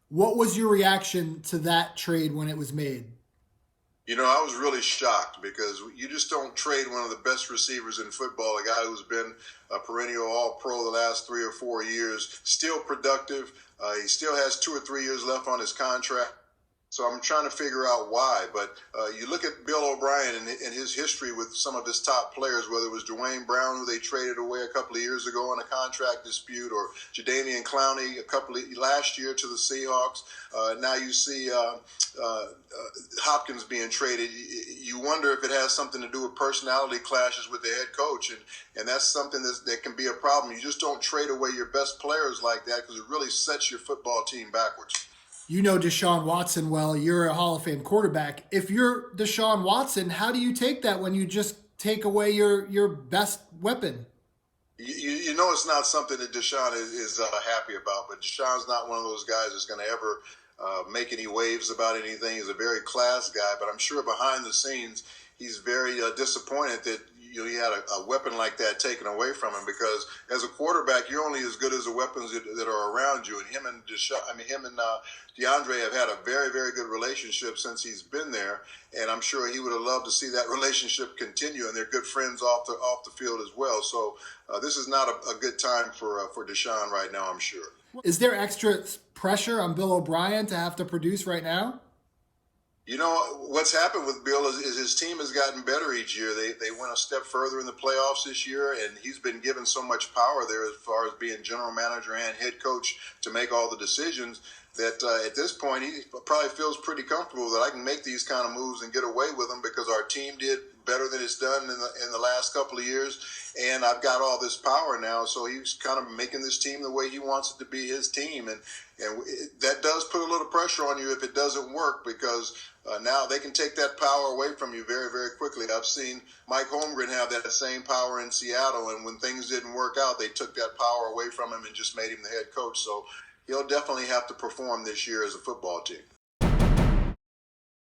What was your reaction to that trade when it was made? I was really shocked because you just don't trade one of the best receivers in football, a guy who's been a perennial All-Pro the last 3 or 4 years, still productive. He still has 2 or 3 years left on his contract. So I'm trying to figure out why. But you look at Bill O'Brien and his history with some of his top players, whether it was Dwayne Brown, who they traded away a couple of years ago in a contract dispute, or Jadeveon Clowney last year to the Seahawks. Now you see Hopkins being traded. You wonder if it has something to do with personality clashes with the head coach, and that's something that can be a problem. You just don't trade away your best players like that because it really sets your football team backwards. You know Deshaun Watson well. You're a Hall of Fame quarterback. If you're Deshaun Watson, how do you take that when you just take away your best weapon? You know it's not something that Deshaun is happy about, but Deshaun's not one of those guys that's going to ever make any waves about anything. He's a very class guy, but I'm sure behind the scenes he's very disappointed that he had a weapon like that taken away from him, because as a quarterback, you're only as good as the weapons that are around you. And him and DeAndre have had a very, very good relationship since he's been there, and I'm sure he would have loved to see that relationship continue. And they're good friends off the field as well. So this is not a good time for Deshaun right now, I'm sure. Is there extra pressure on Bill O'Brien to have to produce right now? What's happened with Bill is his team has gotten better each year. They went a step further in the playoffs this year, and he's been given so much power there as far as being general manager and head coach to make all the decisions that at this point he probably feels pretty comfortable that I can make these kind of moves and get away with them because our team did better than it's done in the last couple of years, and I've got all this power now. So he's kind of making this team the way he wants it to be his team, and that does put a little pressure on you if it doesn't work, because now they can take that power away from you very, very quickly. I've seen Mike Holmgren have that same power in Seattle, and when things didn't work out, they took that power away from him and just made him the head coach. So he'll definitely have to perform this year as a football team.